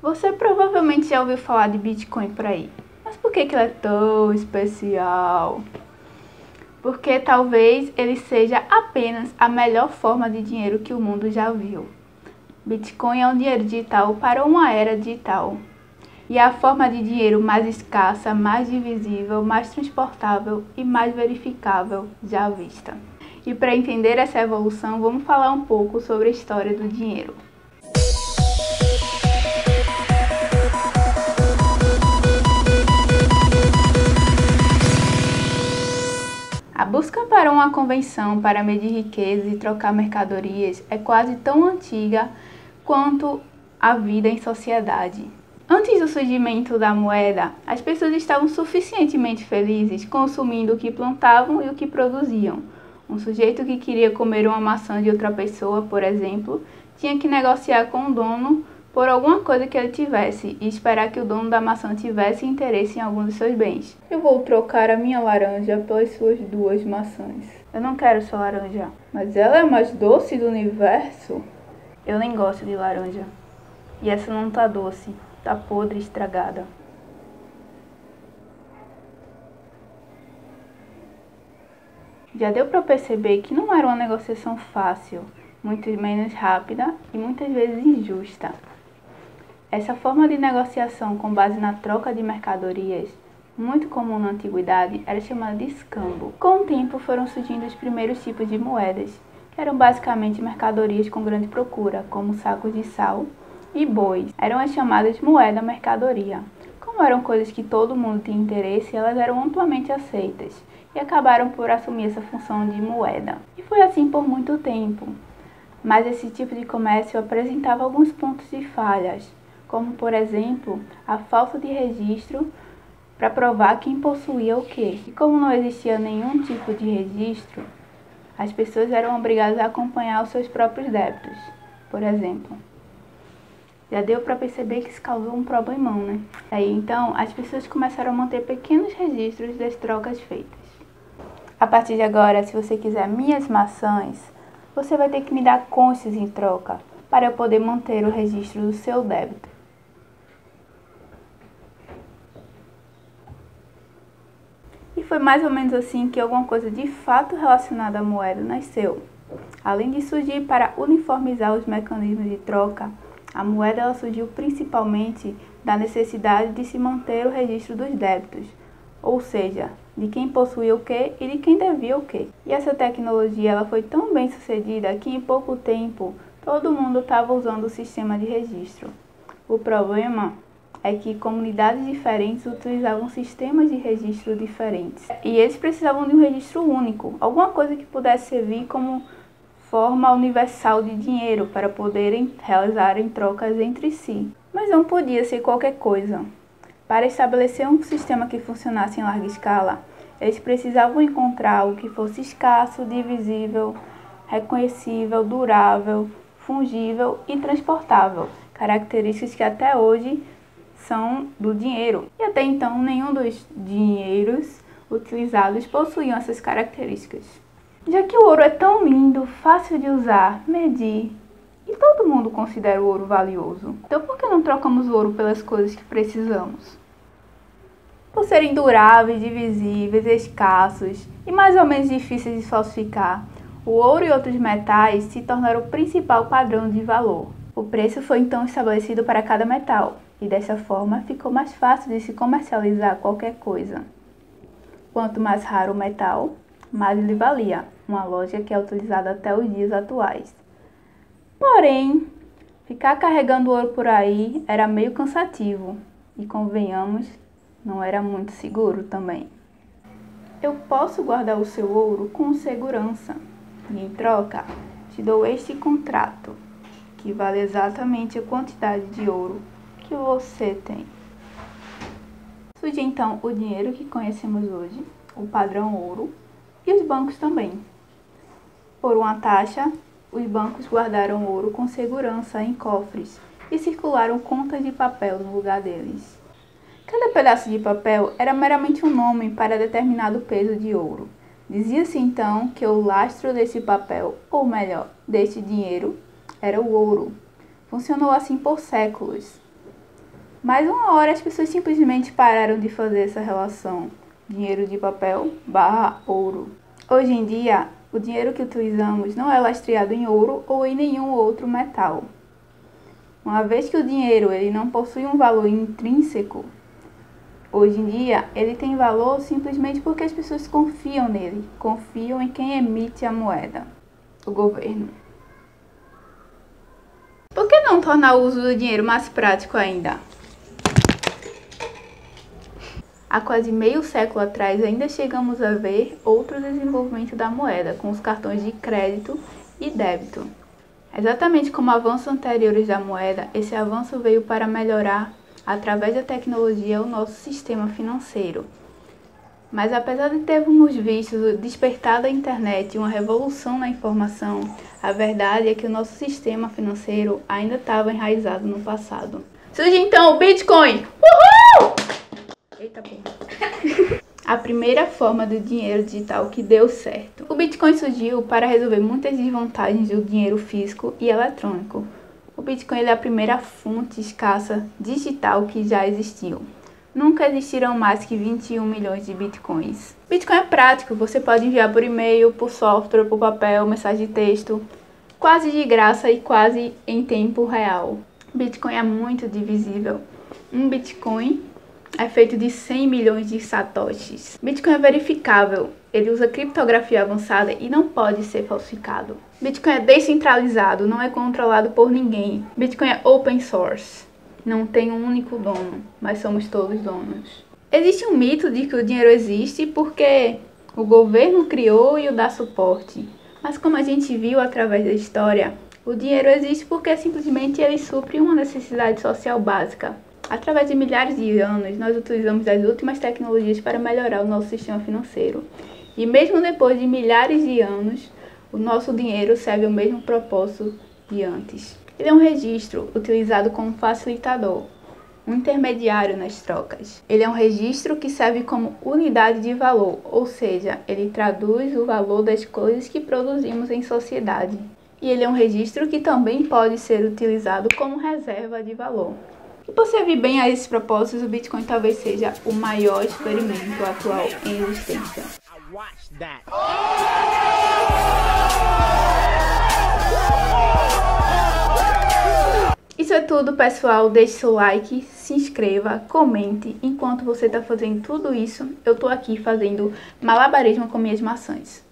Você provavelmente já ouviu falar de Bitcoin por aí. Mas por que ele é tão especial? Porque talvez ele seja apenas a melhor forma de dinheiro que o mundo já viu. Bitcoin é um dinheiro digital para uma era digital. E é a forma de dinheiro mais escassa, mais divisível, mais transportável e mais verificável já vista. E para entender essa evolução, vamos falar um pouco sobre a história do dinheiro. A busca para uma convenção para medir riqueza e trocar mercadorias é quase tão antiga quanto a vida em sociedade. Antes do surgimento da moeda, as pessoas estavam suficientemente felizes consumindo o que plantavam e o que produziam. Um sujeito que queria comer uma maçã de outra pessoa, por exemplo, tinha que negociar com o dono por alguma coisa que ele tivesse e esperar que o dono da maçã tivesse interesse em algum dos seus bens. Eu vou trocar a minha laranja pelas suas 2 maçãs. Eu não quero sua laranja, mas ela é a mais doce do universo. Eu nem gosto de laranja. E essa não tá doce, tá podre e estragada. Já deu para perceber que não era uma negociação fácil, muito menos rápida e muitas vezes injusta. Essa forma de negociação com base na troca de mercadorias, muito comum na antiguidade, era chamada de escambo. Com o tempo foram surgindo os primeiros tipos de moedas, que eram basicamente mercadorias com grande procura, como sacos de sal e bois. Eram as chamadas moeda-mercadoria. Como eram coisas que todo mundo tinha interesse, elas eram amplamente aceitas e acabaram por assumir essa função de moeda. E foi assim por muito tempo. Mas esse tipo de comércio apresentava alguns pontos de falhas, como por exemplo, a falta de registro para provar quem possuía o quê. E como não existia nenhum tipo de registro, as pessoas eram obrigadas a acompanhar os seus próprios débitos, por exemplo. Já deu para perceber que isso causou um problemão, né? Aí então, as pessoas começaram a manter pequenos registros das trocas feitas. A partir de agora, se você quiser minhas maçãs, você vai ter que me dar conchas em troca, para eu poder manter o registro do seu débito. E foi mais ou menos assim que alguma coisa de fato relacionada à moeda nasceu. Além de surgir para uniformizar os mecanismos de troca, a moeda ela surgiu principalmente da necessidade de se manter o registro dos débitos, ou seja, de quem possuía o que e de quem devia o que. E essa tecnologia ela foi tão bem sucedida que em pouco tempo todo mundo estava usando o sistema de registro. O problema é que comunidades diferentes utilizavam sistemas de registro diferentes. E eles precisavam de um registro único, alguma coisa que pudesse servir como forma universal de dinheiro para poderem realizarem trocas entre si. Mas não podia ser qualquer coisa. Para estabelecer um sistema que funcionasse em larga escala, eles precisavam encontrar algo que fosse escasso, divisível, reconhecível, durável, fungível e transportável, características que até hoje são do dinheiro. E até então, nenhum dos dinheiros utilizados possuíam essas características. Já que o ouro é tão lindo, fácil de usar, medir, e todo mundo considera o ouro valioso, então por que não trocamos o ouro pelas coisas que precisamos? Por serem duráveis, divisíveis, escassos e mais ou menos difíceis de falsificar, o ouro e outros metais se tornaram o principal padrão de valor. O preço foi então estabelecido para cada metal, e dessa forma ficou mais fácil de se comercializar qualquer coisa. Quanto mais raro o metal, mais ele valia, uma lógica que é utilizada até os dias atuais. Porém, ficar carregando ouro por aí era meio cansativo e, convenhamos, não era muito seguro também. Eu posso guardar o seu ouro com segurança e, em troca, te dou este contrato, que vale exatamente a quantidade de ouro que você tem. Surge então o dinheiro que conhecemos hoje, o padrão ouro, e os bancos também. Por uma taxa, os bancos guardaram ouro com segurança em cofres e circularam contas de papel no lugar deles. Cada pedaço de papel era meramente um nome para determinado peso de ouro. Dizia-se então que o lastro desse papel, ou melhor, deste dinheiro, era o ouro. Funcionou assim por séculos. Mas uma hora as pessoas simplesmente pararam de fazer essa relação dinheiro de papel / ouro. Hoje em dia, o dinheiro que utilizamos não é lastreado em ouro ou em nenhum outro metal. Uma vez que o dinheiro ele não possui um valor intrínseco, hoje em dia ele tem valor simplesmente porque as pessoas confiam nele, confiam em quem emite a moeda, o governo. Por que não tornar o uso do dinheiro mais prático ainda? Há quase meio século atrás ainda chegamos a ver outro desenvolvimento da moeda, com os cartões de crédito e débito. Exatamente como avanços anteriores da moeda, esse avanço veio para melhorar, através da tecnologia, o nosso sistema financeiro. Mas apesar de termos visto o despertar da internet e uma revolução na informação, a verdade é que o nosso sistema financeiro ainda estava enraizado no passado. Surge então o Bitcoin! Uhul! Eita porra! A primeira forma do dinheiro digital que deu certo. O Bitcoin surgiu para resolver muitas desvantagens do dinheiro físico e eletrônico. O Bitcoin é a primeira fonte escassa digital que já existiu. Nunca existirão mais que 21 milhões de Bitcoins. Bitcoin é prático, você pode enviar por e-mail, por software, por papel, mensagem de texto, quase de graça e quase em tempo real. Bitcoin é muito divisível. Um Bitcoin é feito de 100 milhões de satoshis. Bitcoin é verificável, ele usa criptografia avançada e não pode ser falsificado. Bitcoin é descentralizado, não é controlado por ninguém. Bitcoin é open source, não tem um único dono, mas somos todos donos. Existe um mito de que o dinheiro existe porque o governo criou e o dá suporte. Mas como a gente viu através da história, o dinheiro existe porque simplesmente ele supre uma necessidade social básica. Através de milhares de anos, nós utilizamos as últimas tecnologias para melhorar o nosso sistema financeiro. E mesmo depois de milhares de anos, o nosso dinheiro serve ao mesmo propósito de antes. Ele é um registro utilizado como facilitador, um intermediário nas trocas. Ele é um registro que serve como unidade de valor, ou seja, ele traduz o valor das coisas que produzimos em sociedade. E ele é um registro que também pode ser utilizado como reserva de valor. E por servir bem a esses propósitos, o Bitcoin talvez seja o maior experimento atual em existência. Isso é tudo, pessoal. Deixe seu like, se inscreva, comente. Enquanto você está fazendo tudo isso, eu estou aqui fazendo malabarismo com minhas maçãs.